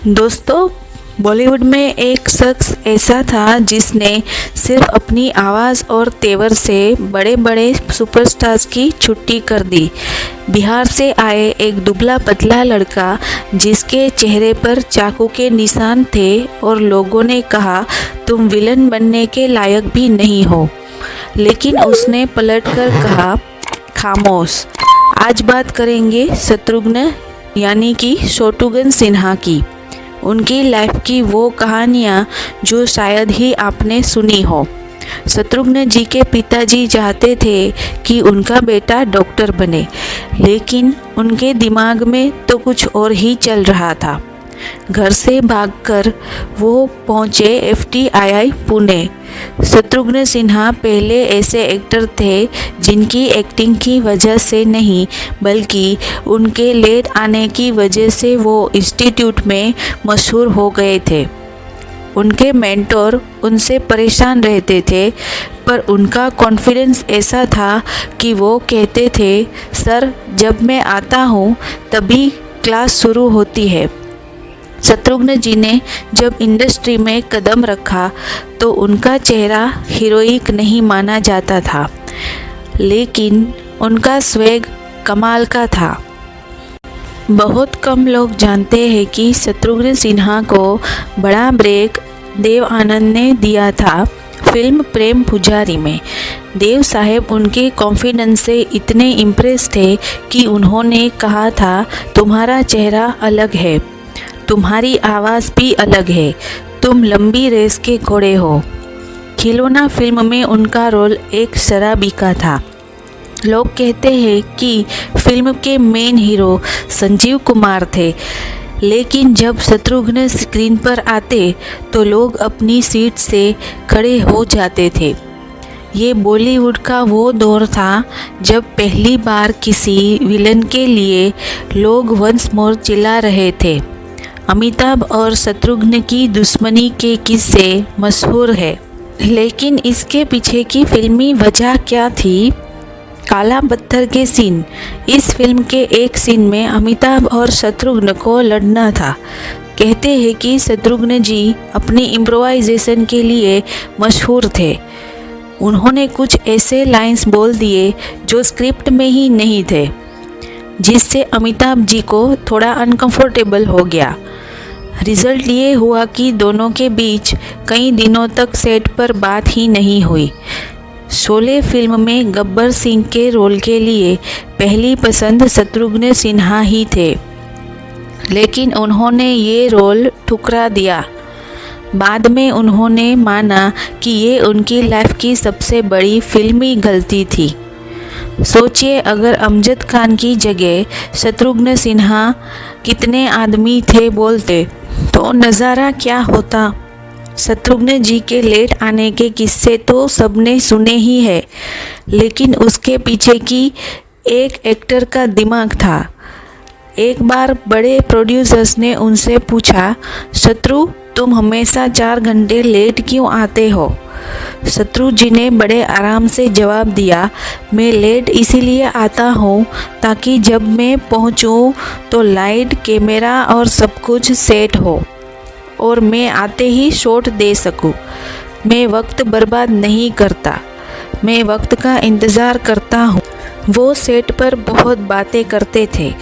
दोस्तों, बॉलीवुड में एक शख्स ऐसा था जिसने सिर्फ अपनी आवाज़ और तेवर से बड़े बड़े सुपरस्टार्स की छुट्टी कर दी। बिहार से आए एक दुबला पतला लड़का जिसके चेहरे पर चाकू के निशान थे और लोगों ने कहा तुम विलन बनने के लायक भी नहीं हो, लेकिन उसने पलटकर कहा खामोश। आज बात करेंगे शत्रुघ्न यानी कि शत्रुघ्न सिन्हा की। उनकी लाइफ की वो कहानियाँ जो शायद ही आपने सुनी हो। शत्रुघ्न जी के पिताजी चाहते थे कि उनका बेटा डॉक्टर बने, लेकिन उनके दिमाग में तो कुछ और ही चल रहा था। घर से भागकर वो पहुँचे FTII पुणे। शत्रुघ्न सिन्हा पहले ऐसे एक्टर थे जिनकी एक्टिंग की वजह से नहीं बल्कि उनके लेट आने की वजह से वो इंस्टीट्यूट में मशहूर हो गए थे। उनके मेंटोर उनसे परेशान रहते थे, पर उनका कॉन्फिडेंस ऐसा था कि वो कहते थे सर जब मैं आता हूँ तभी क्लास शुरू होती है। शत्रुघ्न जी ने जब इंडस्ट्री में कदम रखा तो उनका चेहरा हीरोइक नहीं माना जाता था, लेकिन उनका स्वैग कमाल का था। बहुत कम लोग जानते हैं कि शत्रुघ्न सिन्हा को बड़ा ब्रेक देव आनंद ने दिया था फिल्म प्रेम पुजारी में। देव साहब उनके कॉन्फिडेंस से इतने इम्प्रेस थे कि उन्होंने कहा था तुम्हारा चेहरा अलग है, तुम्हारी आवाज़ भी अलग है, तुम लंबी रेस के घोड़े हो। खिलौना फिल्म में उनका रोल एक शराबी का था। लोग कहते हैं कि फिल्म के मेन हीरो संजीव कुमार थे, लेकिन जब शत्रुघ्न स्क्रीन पर आते तो लोग अपनी सीट से खड़े हो जाते थे। ये बॉलीवुड का वो दौर था जब पहली बार किसी विलन के लिए लोग वंस मोर चिल्ला रहे थे। अमिताभ और शत्रुघ्न की दुश्मनी के किस्से मशहूर है, लेकिन इसके पीछे की फिल्मी वजह क्या थी? काला पत्थर के सीन। इस फिल्म के एक सीन में अमिताभ और शत्रुघ्न को लड़ना था। कहते हैं कि शत्रुघ्न जी अपनी इम्प्रोवाइजेशन के लिए मशहूर थे। उन्होंने कुछ ऐसे लाइंस बोल दिए जो स्क्रिप्ट में ही नहीं थे, जिससे अमिताभ जी को थोड़ा अनकंफर्टेबल हो गया। रिजल्ट ये हुआ कि दोनों के बीच कई दिनों तक सेट पर बात ही नहीं हुई। शोले फिल्म में गब्बर सिंह के रोल के लिए पहली पसंद शत्रुघ्न सिन्हा ही थे, लेकिन उन्होंने ये रोल ठुकरा दिया। बाद में उन्होंने माना कि ये उनकी लाइफ की सबसे बड़ी फिल्मी गलती थी। सोचिए अगर अमजद खान की जगह शत्रुघ्न सिन्हा कितने आदमी थे बोलते तो नज़ारा क्या होता। शत्रुघ्न जी के लेट आने के किस्से तो सबने सुने ही है, लेकिन उसके पीछे की एक एक्टर का दिमाग था। एक बार बड़े प्रोड्यूसर्स ने उनसे पूछा शत्रु तुम हमेशा 4 घंटे लेट क्यों आते हो? शत्रु जी ने बड़े आराम से जवाब दिया मैं लेट इसीलिए आता हूँ ताकि जब मैं पहुँचूँ तो लाइट कैमरा और सब कुछ सेट हो और मैं आते ही शॉट दे सकूँ। मैं वक्त बर्बाद नहीं करता, मैं वक्त का इंतज़ार करता हूँ। वो सेट पर बहुत बातें करते थे।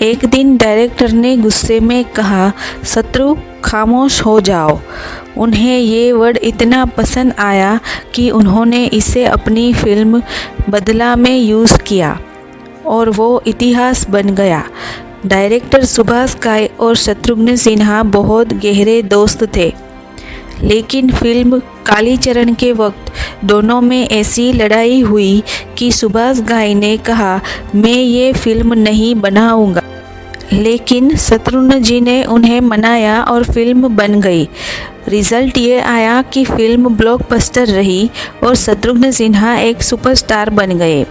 एक दिन डायरेक्टर ने गुस्से में कहा शत्रु खामोश हो जाओ। उन्हें ये वर्ड इतना पसंद आया कि उन्होंने इसे अपनी फिल्म बदला में यूज़ किया और वो इतिहास बन गया। डायरेक्टर सुभाष घाई और शत्रुघ्न सिन्हा बहुत गहरे दोस्त थे, लेकिन फिल्म कालीचरण के वक्त दोनों में ऐसी लड़ाई हुई कि सुभाष घाई ने कहा मैं ये फिल्म नहीं बनाऊंगा, लेकिन शत्रुघ्न जी ने उन्हें मनाया और फिल्म बन गई। रिज़ल्ट ये आया कि फिल्म ब्लॉकबस्टर रही और शत्रुघ्न सिन्हा एक सुपरस्टार बन गए।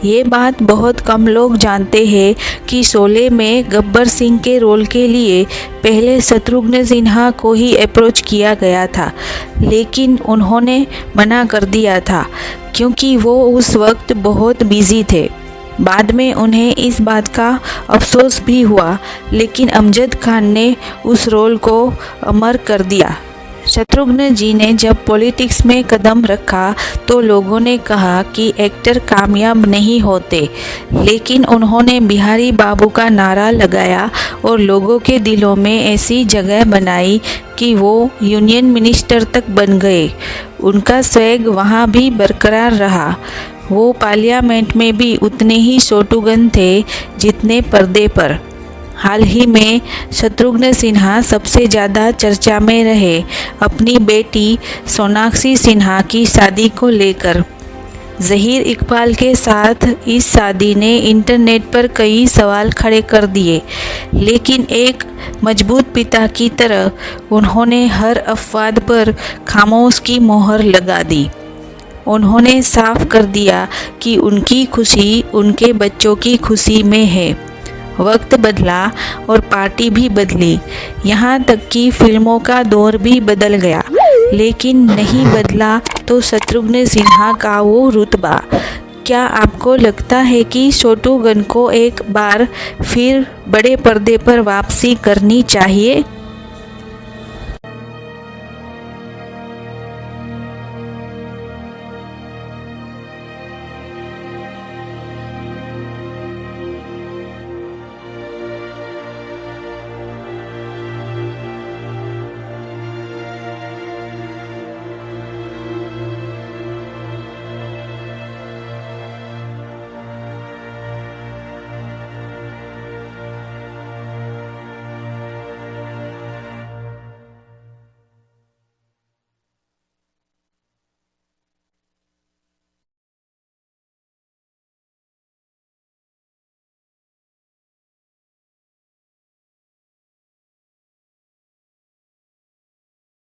ये बात बहुत कम लोग जानते हैं कि शोले में गब्बर सिंह के रोल के लिए पहले शत्रुघ्न सिन्हा को ही अप्रोच किया गया था, लेकिन उन्होंने मना कर दिया था क्योंकि वो उस वक्त बहुत बिजी थे। बाद में उन्हें इस बात का अफसोस भी हुआ, लेकिन अमजद खान ने उस रोल को अमर कर दिया। शत्रुघ्न जी ने जब पॉलिटिक्स में कदम रखा तो लोगों ने कहा कि एक्टर कामयाब नहीं होते, लेकिन उन्होंने बिहारी बाबू का नारा लगाया और लोगों के दिलों में ऐसी जगह बनाई कि वो यूनियन मिनिस्टर तक बन गए। उनका स्वैग वहाँ भी बरकरार रहा। वो पार्लियामेंट में भी उतने ही शोटुगन थे जितने पर्दे पर। हाल ही में शत्रुघ्न सिन्हा सबसे ज़्यादा चर्चा में रहे अपनी बेटी सोनाक्षी सिन्हा की शादी को लेकर। ज़हीर इकबाल के साथ इस शादी ने इंटरनेट पर कई सवाल खड़े कर दिए, लेकिन एक मजबूत पिता की तरह उन्होंने हर अफवाद पर खामोश की मोहर लगा दी। उन्होंने साफ कर दिया कि उनकी खुशी उनके बच्चों की खुशी में है। वक्त बदला और पार्टी भी बदली, यहाँ तक कि फिल्मों का दौर भी बदल गया, लेकिन नहीं बदला तो शत्रुघ्न सिन्हा का वो रुतबा। क्या आपको लगता है कि शोटुगन को एक बार फिर बड़े पर्दे पर वापसी करनी चाहिए?